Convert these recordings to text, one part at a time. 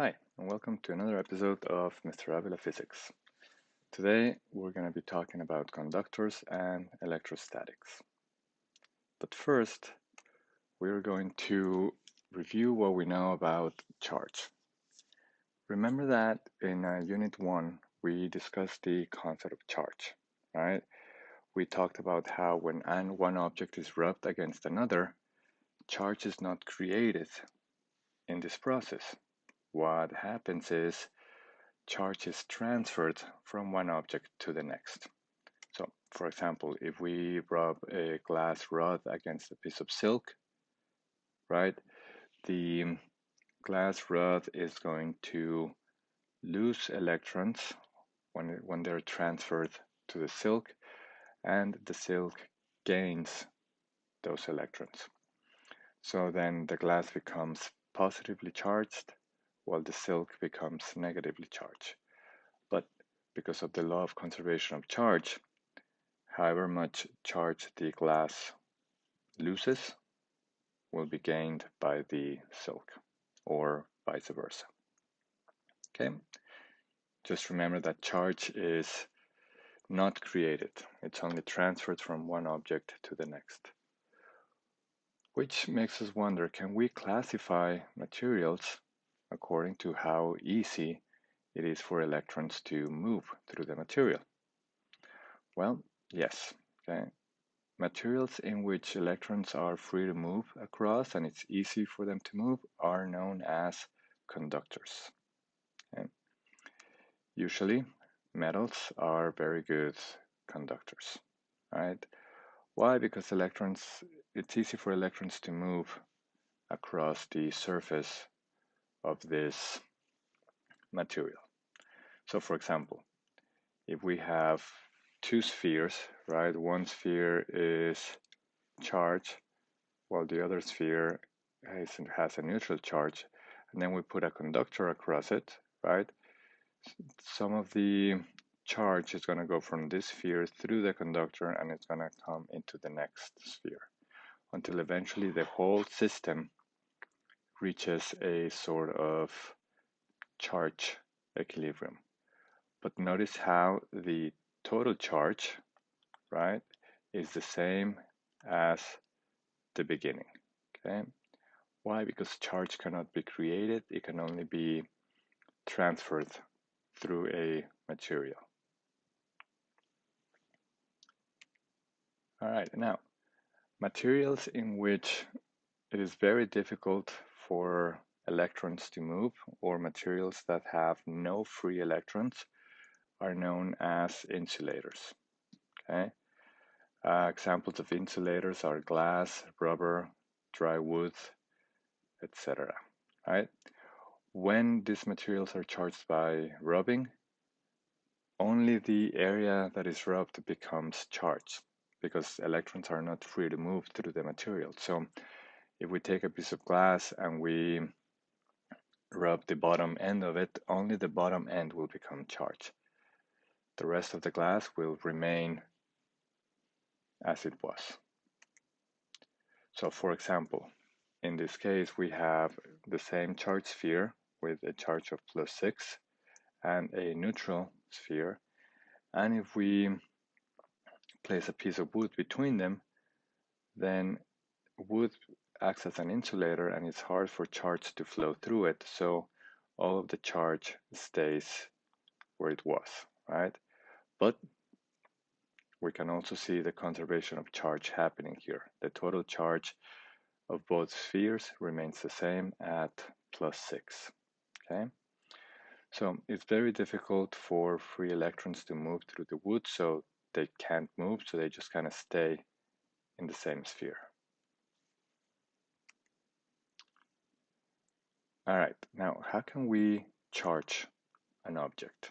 Hi, and welcome to another episode of Mr. Avila Physics. Today we're going to be talking about conductors and electrostatics. But first, we're going to review what we know about charge. Remember that in Unit 1, we discussed the concept of charge, right? We talked about how when one object is rubbed against another, charge is not created in this process. What happens is charge is transferred from one object to the next. So, for example, if we rub a glass rod against a piece of silk, right, the glass rod is going to lose electrons when they're transferred to the silk, and the silk gains those electrons. So then the glass becomes positively charged while the silk becomes negatively charged. But because of the law of conservation of charge, however much charge the glass loses will be gained by the silk, or vice versa. Okay? Just remember that charge is not created. It's only transferred from one object to the next. Which makes us wonder, can we classify materials according to how easy it is for electrons to move through the material? Well, yes. Okay. Materials in which electrons are free to move across and it's easy for them to move are known as conductors. Okay. Usually, metals are very good conductors, right? Why? Because it's easy for electrons to move across the surface of this material. So, for example, if we have two spheres, right? One sphere is charged while the other sphere has a neutral charge, and then we put a conductor across it, right? Some of the charge is going to go from this sphere through the conductor and it's going to come into the next sphere until eventually the whole system reaches a sort of charge equilibrium. But notice how the total charge, right, is the same as the beginning, okay? Why? Because charge cannot be created, it can only be transferred through a material. All right, now, materials in which it is very difficult for electrons to move, or materials that have no free electrons, are known as insulators. Okay? Examples of insulators are glass, rubber, dry wood, etc. Right? When these materials are charged by rubbing, only the area that is rubbed becomes charged because electrons are not free to move through the material. So if we take a piece of glass and we rub the bottom end of it, only the bottom end will become charged. The rest of the glass will remain as it was. So for example, in this case, we have the same charged sphere with a charge of +6 and a neutral sphere. And if we place a piece of wood between them, then wood acts as an insulator and it's hard for charge to flow through it. So all of the charge stays where it was, right? But we can also see the conservation of charge happening here. The total charge of both spheres remains the same at +6, okay? So it's very difficult for free electrons to move through the wood, so they can't move, so they just kind of stay in the same sphere. All right, now how can we charge an object?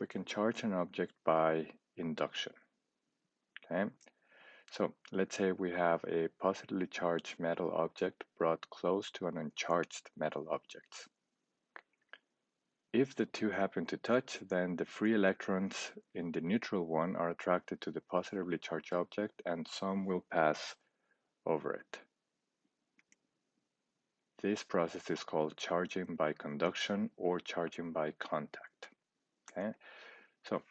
We can charge an object by induction, okay? So let's say we have a positively charged metal object brought close to an uncharged metal object. If the two happen to touch, then the free electrons in the neutral one are attracted to the positively charged object and some will pass over it. This process is called charging by conduction or charging by contact. Okay? So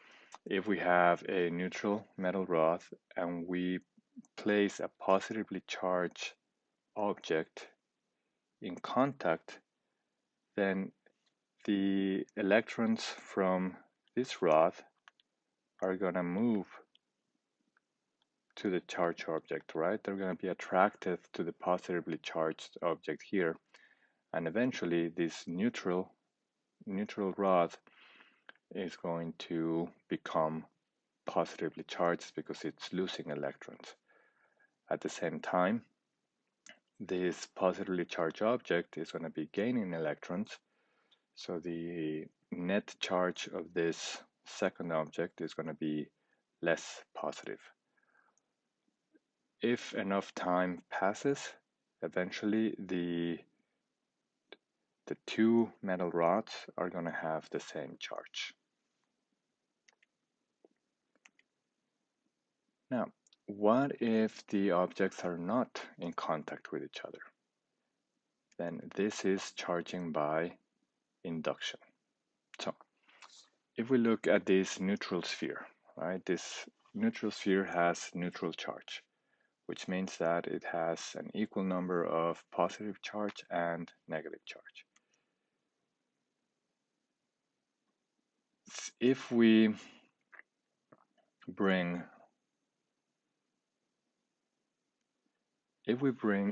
if we have a neutral metal rod and we place a positively charged object in contact, then the electrons from this rod are going to move to the charged object, right? They're going to be attracted to the positively charged object here. And eventually this neutral rod is going to become positively charged because it's losing electrons. At the same time, this positively charged object is going to be gaining electrons, so the net charge of this second object is going to be less positive. If enough time passes, eventually the two metal rods are going to have the same charge. Now, what if the objects are not in contact with each other? Then this is charging by induction. So, if we look at this neutral sphere, right, this neutral sphere has neutral charge, which means that it has an equal number of positive charge and negative charge. If we bring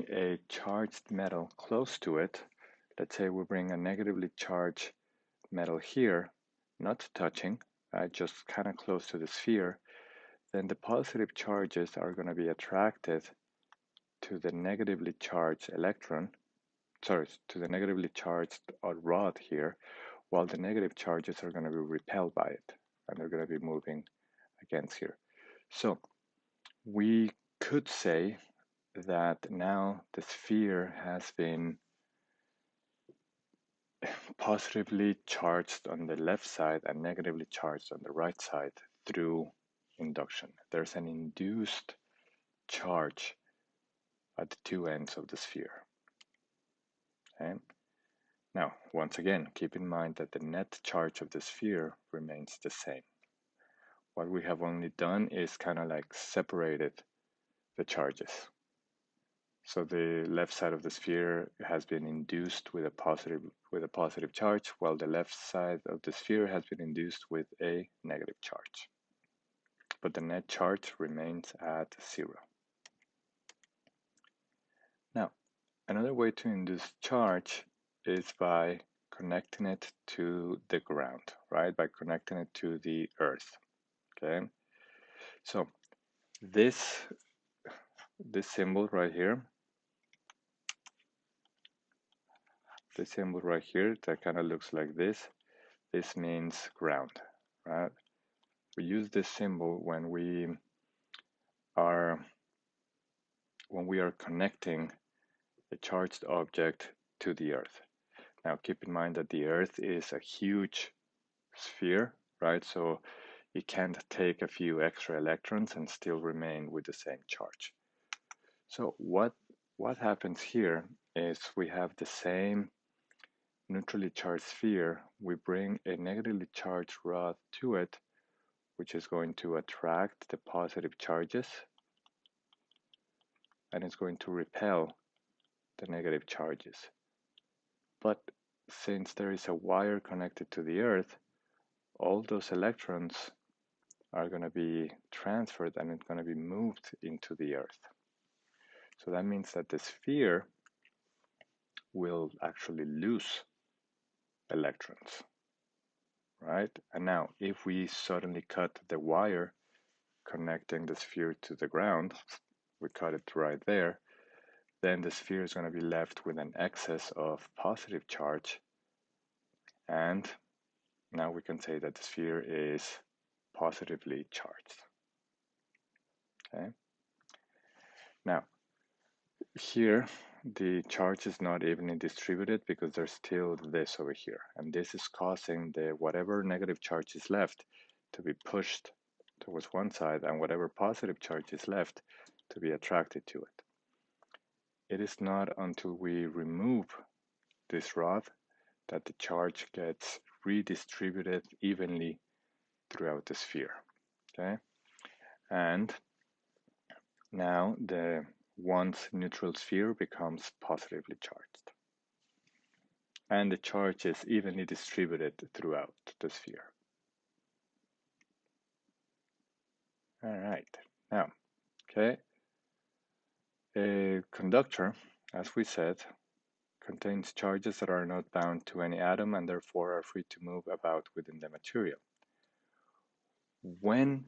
a charged metal close to it, let's say we bring a negatively charged metal here, not touching, just kind of close to the sphere, then the positive charges are going to be attracted to the negatively charged to the negatively charged rod here, while the negative charges are going to be repelled by it, and they're going to be moving against here. So we could say that now the sphere has been positively charged on the left side and negatively charged on the right side through induction. There's an induced charge at the two ends of the sphere. Okay? Now, once again, keep in mind that the net charge of the sphere remains the same. What we have only done is kind of like separated the charges. So the left side of the sphere has been induced with a positive charge, while the left side of the sphere has been induced with a negative charge. But the net charge remains at 0. Now, another way to induce charge is by connecting it to the ground, right? By connecting it to the earth, okay? So this symbol right here, that kind of looks like this means ground, right? We use this symbol when we are connecting a charged object to the earth. Now keep in mind that the earth is a huge sphere, right? So it can't take a few extra electrons and still remain with the same charge. So what happens here is we have the same neutrally charged sphere. We bring a negatively charged rod to it, which is going to attract the positive charges, and it's going to repel the negative charges. But since there is a wire connected to the earth, all those electrons are going to be transferred and it's going to be moved into the earth. So that means that the sphere will actually lose electrons, right? And now if we suddenly cut the wire connecting the sphere to the ground, we cut it right there, then the sphere is going to be left with an excess of positive charge, and now we can say that the sphere is positively charged. Okay. Now, here the charge is not evenly distributed because there's still this over here, and this is causing the whatever negative charge is left to be pushed towards one side and whatever positive charge is left to be attracted to it. It is not until we remove this rod, that the charge gets redistributed evenly throughout the sphere. Okay, and now the one's neutral sphere becomes positively charged, and the charge is evenly distributed throughout the sphere. All right, now, okay, a conductor, as we said, contains charges that are not bound to any atom and therefore are free to move about within the material. When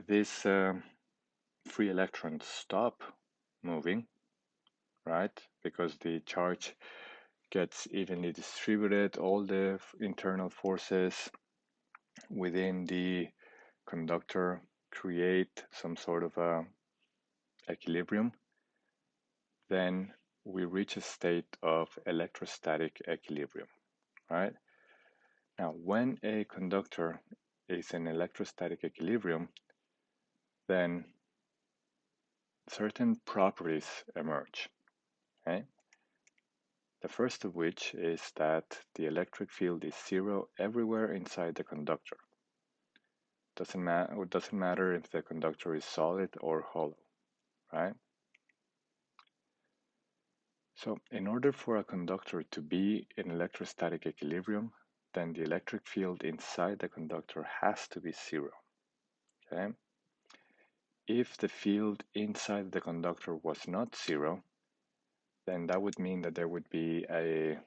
these free electrons stop moving, right, because the charge gets evenly distributed, all the internal forces within the conductor create some sort of a equilibrium, then we reach a state of electrostatic equilibrium, right? Now, when a conductor is in electrostatic equilibrium, then certain properties emerge, okay? The first of which is that the electric field is zero everywhere inside the conductor. Doesn't matter if the conductor is solid or hollow, right? So in order for a conductor to be in electrostatic equilibrium, then the electric field inside the conductor has to be zero, okay? If the field inside the conductor was not zero, then that would mean that there would be a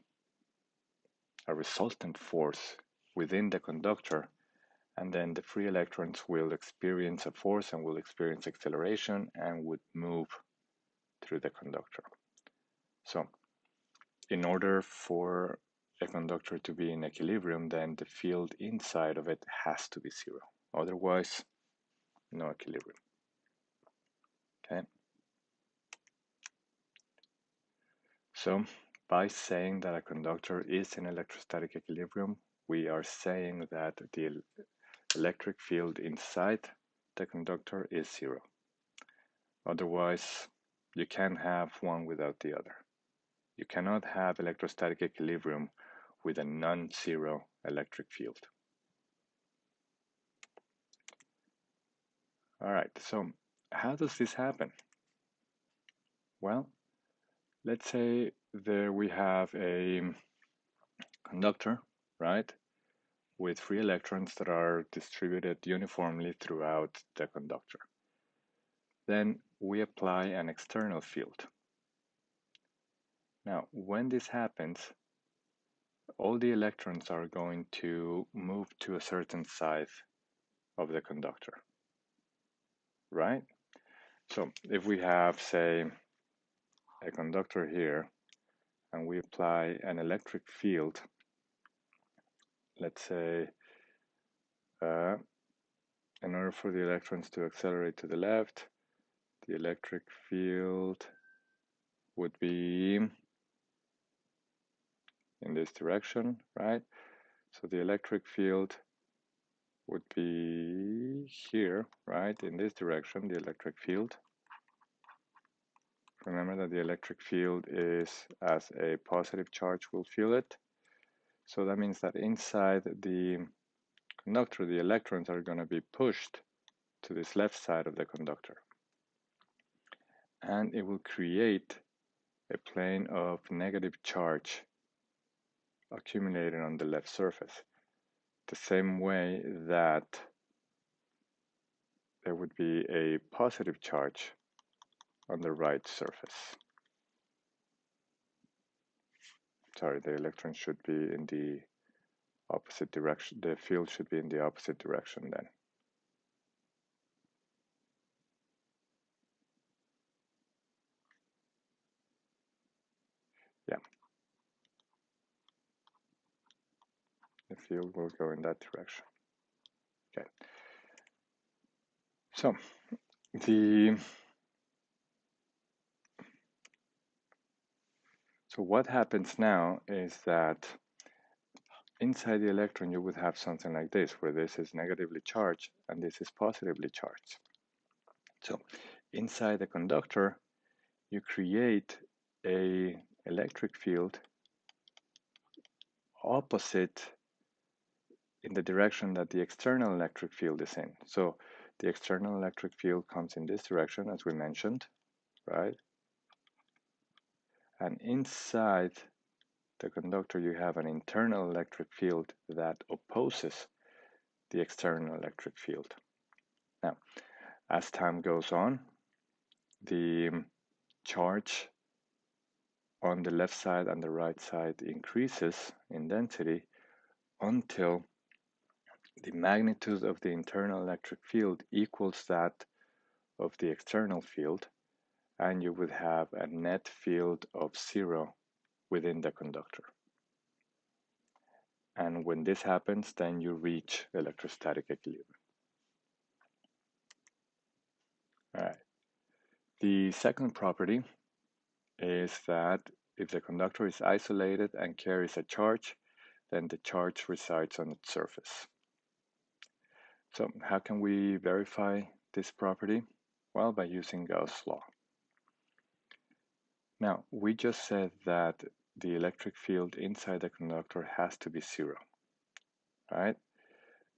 resultant force within the conductor, and then the free electrons will experience a force and will experience acceleration and would move through the conductor. So in order for a conductor to be in equilibrium, then the field inside of it has to be zero. Otherwise, no equilibrium. Okay. So by saying that a conductor is in electrostatic equilibrium, we are saying that the electric field inside the conductor is zero. Otherwise, you can't have one without the other. You cannot have electrostatic equilibrium with a non-zero electric field. All right, so how does this happen? Well, let's say there we have a conductor, right, with free electrons that are distributed uniformly throughout the conductor. Then we apply an external field. Now, when this happens, all the electrons are going to move to a certain side of the conductor, right? So if we have, say, a conductor here, and we apply an electric field, let's say, in order for the electrons to accelerate to the left, the electric field would be in this direction, right? So the electric field would be here, right? In this direction, the electric field. Remember that the electric field is as a positive charge will feel it. So that means that inside the conductor, the electrons are going to be pushed to this left side of the conductor. And it will create a plane of negative charge accumulated on the left surface, the same way that there would be a positive charge on the right surface. Sorry, the electron should be in the opposite direction. The field should be in the opposite direction then. Yeah. The field will go in that direction. Okay. So what happens now is that inside the electron you would have something like this, where this is negatively charged and this is positively charged. So inside the conductor, you create a electric field opposite in the direction that the external electric field is in. So the external electric field comes in this direction, as we mentioned, right? And inside the conductor, you have an internal electric field that opposes the external electric field. Now, as time goes on, the charge on the left side and the right side increases in density until the magnitude of the internal electric field equals that of the external field, and you would have a net field of 0 within the conductor. And when this happens, then you reach electrostatic equilibrium. All right. The second property is that if the conductor is isolated and carries a charge, then the charge resides on its surface. So how can we verify this property? Well, by using Gauss' law. Now, we just said that the electric field inside the conductor has to be 0, right?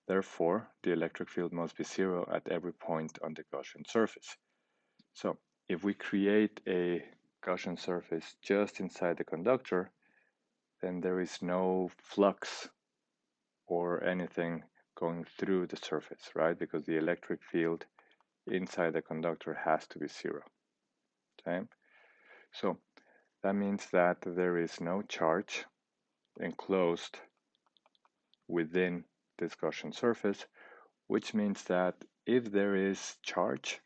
Therefore, the electric field must be 0 at every point on the Gaussian surface. So if we create a Gaussian surface just inside the conductor, then there is no flux or anything going through the surface, right? Because the electric field inside the conductor has to be 0, okay? So that means that there is no charge enclosed within this Gaussian surface, which means that if there is charge,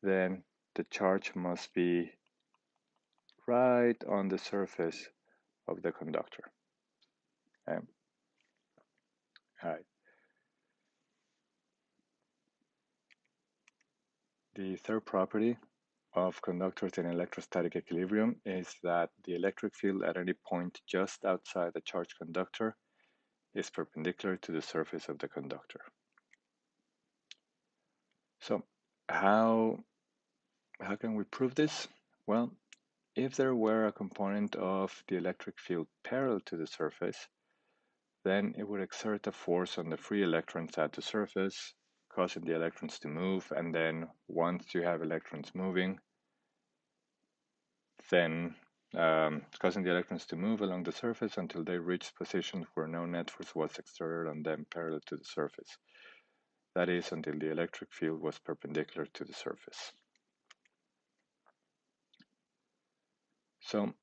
then the charge must be right on the surface of the conductor. Okay? All right. The third property of conductors in electrostatic equilibrium is that the electric field at any point just outside the charged conductor is perpendicular to the surface of the conductor. So how can we prove this? Well, if there were a component of the electric field parallel to the surface, then it would exert a force on the free electrons at the surface, causing the electrons to move, and then once you have electrons moving, then causing the electrons to move along the surface until they reach positions where no net force was exerted on them parallel to the surface. That is, until the electric field was perpendicular to the surface. So,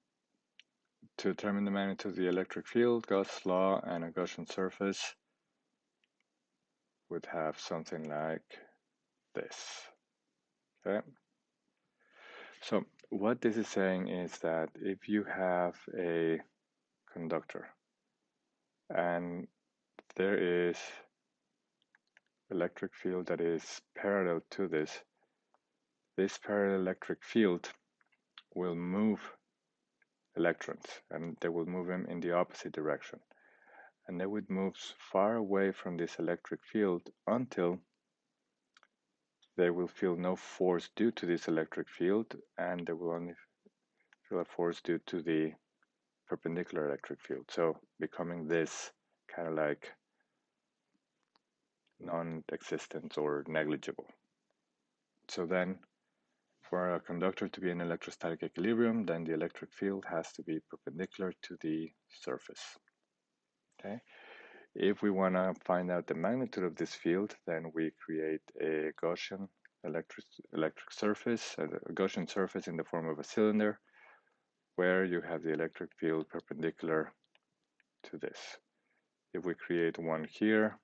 to determine the magnitude of the electric field, Gauss' law and a Gaussian surface would have something like this. Okay? So, what this is saying is that if you have a conductor and there is electric field that is parallel to this parallel electric field will move electrons, and they will move them in the opposite direction. And they would move far away from this electric field until they will feel no force due to this electric field, and they will only feel a force due to the perpendicular electric field. So becoming this kind of like non-existent or negligible. So then for a conductor to be in electrostatic equilibrium, then the electric field has to be perpendicular to the surface. Okay. If we want to find out the magnitude of this field, then we create a Gaussian electric surface, a Gaussian surface in the form of a cylinder, where you have the electric field perpendicular to this. If we create one here,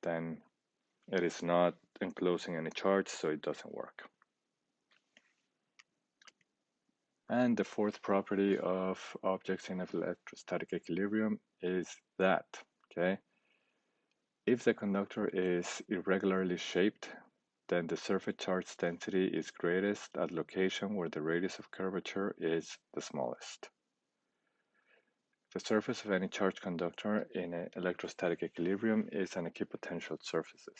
then it is not enclosing any charge, so it doesn't work. And the fourth property of objects in electrostatic equilibrium is that, okay, if the conductor is irregularly shaped, then the surface charge density is greatest at location where the radius of curvature is the smallest. The surface of any charged conductor in an electrostatic equilibrium is an equipotential surfaces.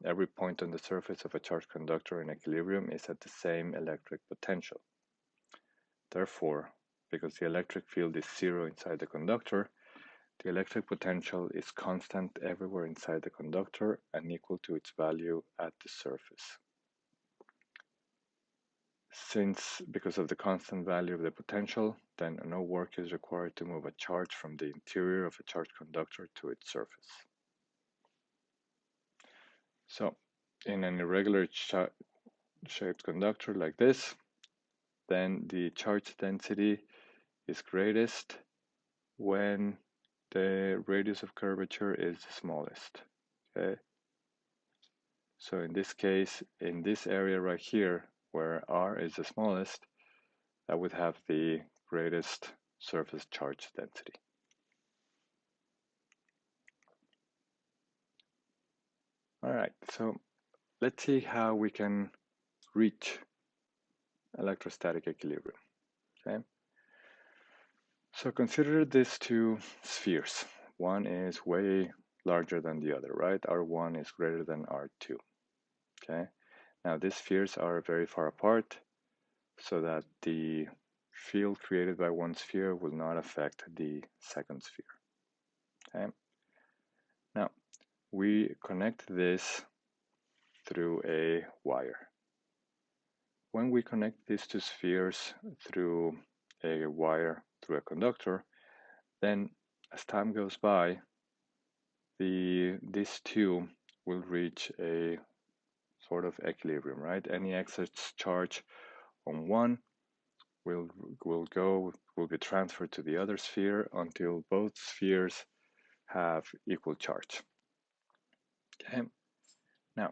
Every point on the surface of a charged conductor in equilibrium is at the same electric potential. Therefore, because the electric field is 0 inside the conductor, the electric potential is constant everywhere inside the conductor and equal to its value at the surface. Since, because of the constant value of the potential, then no work is required to move a charge from the interior of a charged conductor to its surface. So, in an irregular shaped conductor like this, then the charge density is greatest when the radius of curvature is the smallest. Okay? So in this case, in this area right here, where R is the smallest, that would have the greatest surface charge density. All right, so let's see how we can reach electrostatic equilibrium. Okay. So consider these two spheres. One is way larger than the other, right? R1 is greater than R2. Okay. Now these spheres are very far apart, so that the field created by one sphere will not affect the second sphere. Okay. Now we connect this through a wire. When we connect these two spheres through a wire through a conductor, then as time goes by, these two will reach a sort of equilibrium, right? Any excess charge on one will be transferred to the other sphere until both spheres have equal charge. Okay. Now,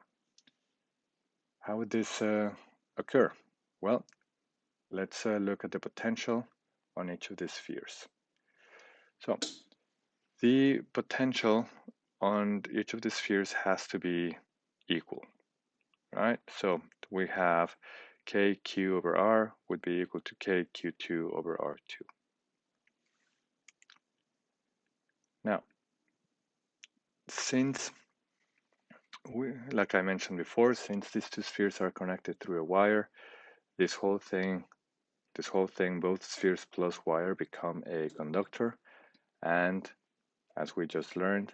how would this occur? Well, let's look at the potential on each of these spheres. So, the potential on each of the spheres has to be equal, right? So we have kq over r would be equal to kq2 over r2. Now, since like I mentioned before, since these two spheres are connected through a wire, this whole thing, both spheres plus wire become a conductor. And as we just learned,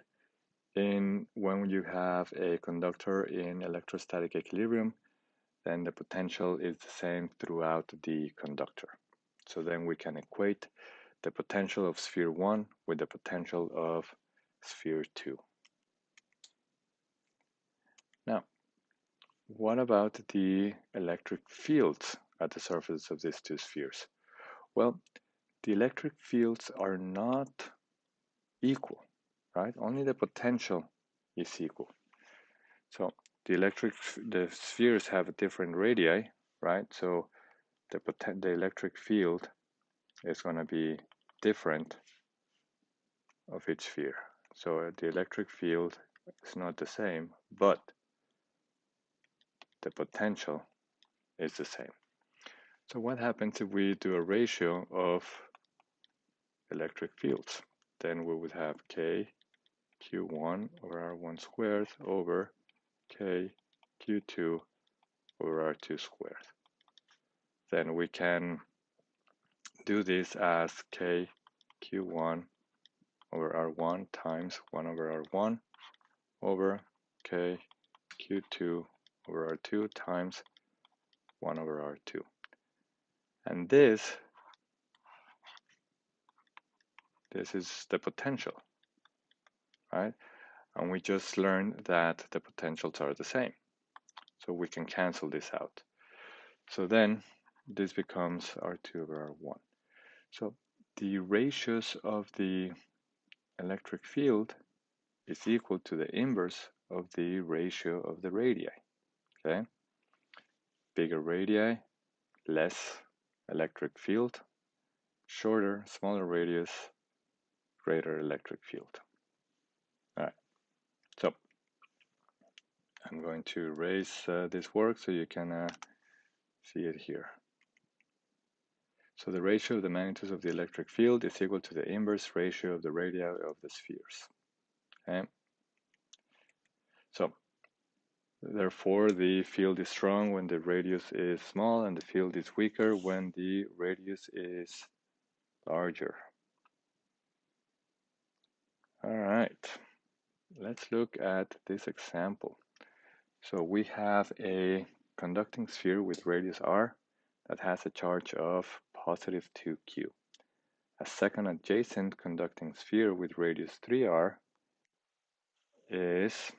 when you have a conductor in electrostatic equilibrium, then the potential is the same throughout the conductor. So then we can equate the potential of sphere 1 with the potential of sphere 2. Now, what about the electric fields at the surface of these two spheres? Well, the electric fields are not equal, right? Only the potential is equal. So the spheres have different radii, right? So the electric field is going to be different of each sphere. So the electric field is not the same, but the potential is the same. So what happens if we do a ratio of electric fields? Then we would have k q1 over r1 squared over k q2 over r2 squared. Then we can do this as k q1 over r1 times 1 over r1 over k q2 over r2 times 1 over r2. And this is the potential, right? And we just learned that the potentials are the same. So we can cancel this out. So then this becomes R2 over R1. So the ratios of the electric field is equal to the inverse of the ratio of the radii. Okay? Bigger radii, less electric field. Shorter, smaller radius, greater electric field. All right. So I'm going to erase this work so you can see it here. So the ratio of the magnitudes of the electric field is equal to the inverse ratio of the radii of the spheres. Okay? So therefore the field is strong when the radius is small and the field is weaker when the radius is larger. All right, let's look at this example. So we have a conducting sphere with radius r that has a charge of positive 2q. A second adjacent conducting sphere with radius 3r has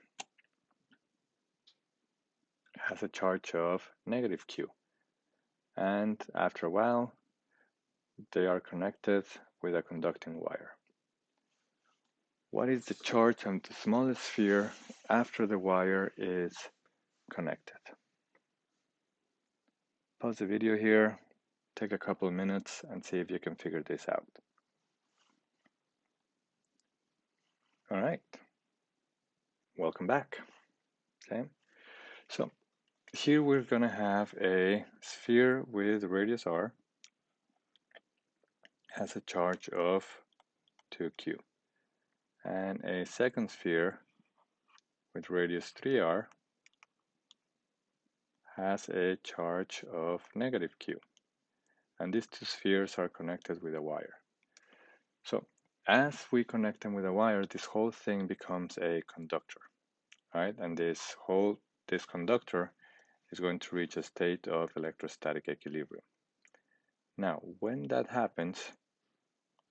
a charge of negative q. And after a while, they are connected with a conducting wire. What is the charge on the smallest sphere after the wire is connected? Pause the video here, take a couple of minutes and see if you can figure this out. All right, welcome back. Okay, so here we're gonna have a sphere with radius r, has a charge of 2q, and a second sphere with radius 3r has a charge of negative q. And these two spheres are connected with a wire. So as we connect them with a wire, this whole thing becomes a conductor, right? And this conductor is going to reach a state of electrostatic equilibrium. Now, when that happens,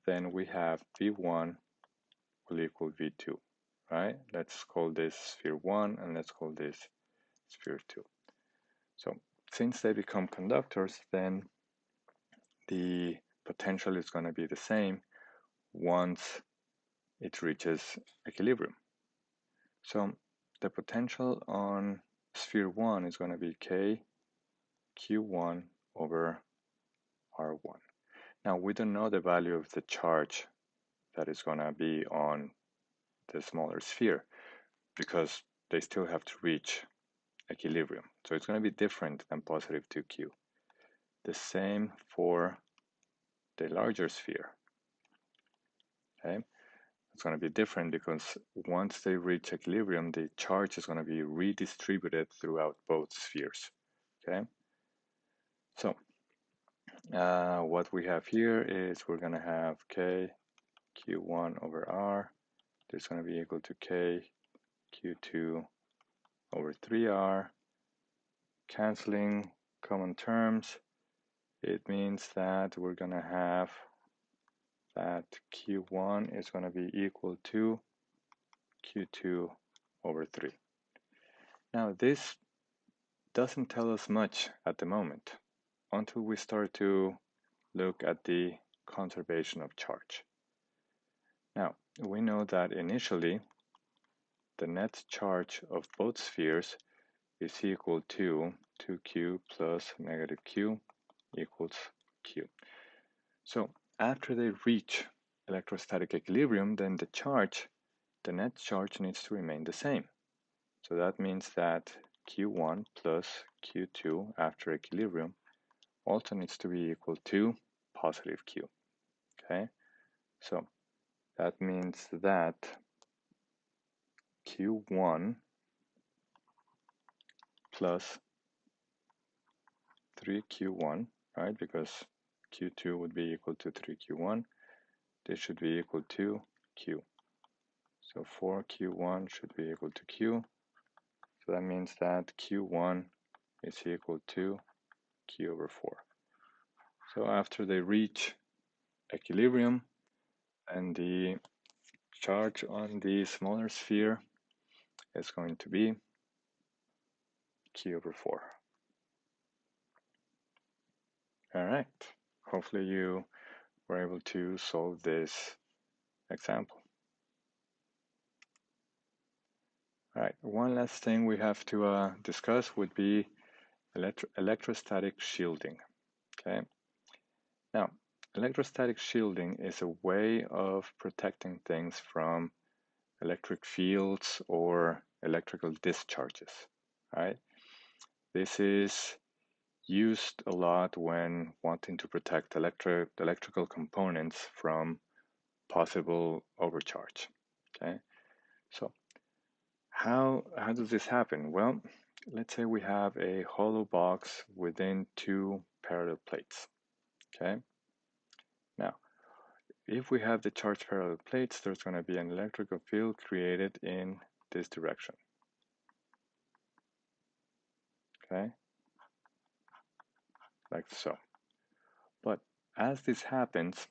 then we have V1 will equal V2, right? Let's call this sphere 1 and let's call this sphere 2. So since they become conductors, then the potential is going to be the same once it reaches equilibrium. So the potential on sphere 1 is going to be K Q1 over R1. Now we don't know the value of the charge that is going to be on the smaller sphere because they still have to reach equilibrium. So it's going to be different than positive 2q. The same for the larger sphere. Okay, it's going to be different because once they reach equilibrium, the charge is going to be redistributed throughout both spheres. Okay, so what we have here is we're going to have K Q1 over R. This is going to be equal to K Q2 over 3R. Canceling common terms, it means that we're going to have that Q1 is going to be equal to Q2 over 3. Now this doesn't tell us much at the moment until we start to look at the conservation of charge. Now we know that initially the net charge of both spheres is equal to 2q plus negative q equals q. So after they reach electrostatic equilibrium, then the net charge needs to remain the same. So that means that Q1 plus Q2 after equilibrium also needs to be equal to positive Q. Okay, so that means that Q1 plus 3Q1, right, because Q2 would be equal to 3Q1, this should be equal to Q. So 4Q1 should be equal to Q. So that means that Q1 is equal to Q over 4. So after they reach equilibrium, and the charge on the smaller sphere is going to be Q over 4. All right, hopefully you were able to solve this example. All right, one last thing we have to discuss would be electrostatic shielding. Okay, now electrostatic shielding is a way of protecting things from electric fields or electrical discharges, right? This is used a lot when wanting to protect electrical components from possible overcharge. Okay, so how does this happen? Well, let's say we have a hollow box within two parallel plates. Okay, now if we have the charged parallel plates, there's going to be an electrical field created in this direction. Okay, like so. But as this happens,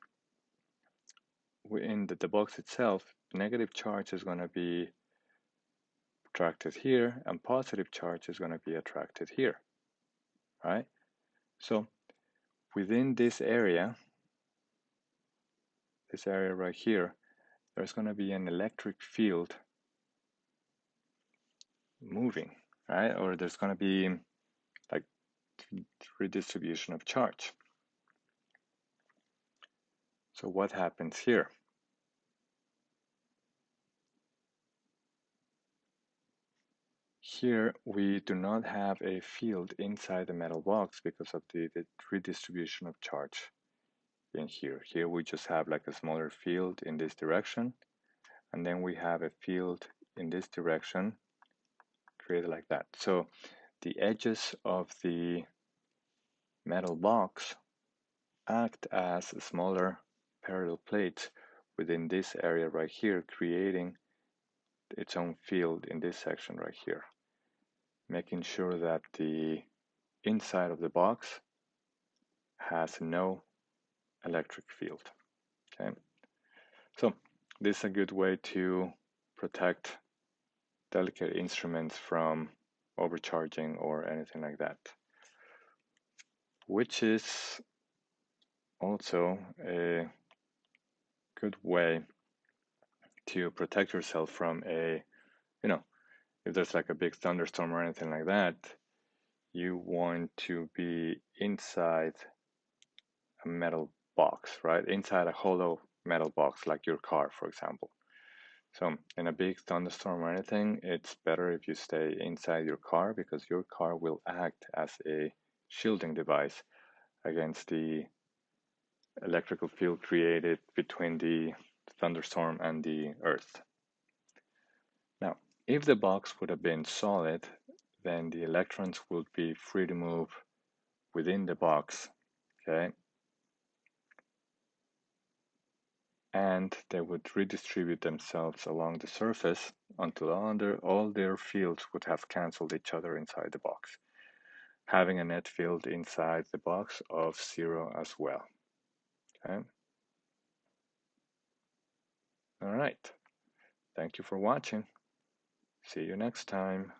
in the box itself, negative charge is going to be attracted here, and positive charge is going to be attracted here, right? So within this area right here, there's going to be an electric field moving, right? Or there's going to be like redistribution of charge. So what happens here? Here we do not have a field inside the metal box because of the redistribution of charge in here. Here we just have like a smaller field in this direction, and then we have a field in this direction created like that. So the edges of the metal box act as smaller parallel plates within this area right here, creating its own field in this section right here, making sure that the inside of the box has no electric field. Okay, so this is a good way to protect delicate instruments from overcharging or anything like that, which is also a good way to protect yourself from a, if there's like a big thunderstorm or anything like that, you want to be inside a metal box, right? Inside a hollow metal box, like your car, for example. So in a big thunderstorm or anything, it's better if you stay inside your car because your car will act as a shielding device against the electrical field created between the thunderstorm and the earth. Now, if the box would have been solid, then the electrons would be free to move within the box, okay? And they would redistribute themselves along the surface until all their fields would have canceled each other inside the box, having a net field inside the box of 0 as well. Okay? All right. Thank you for watching. See you next time.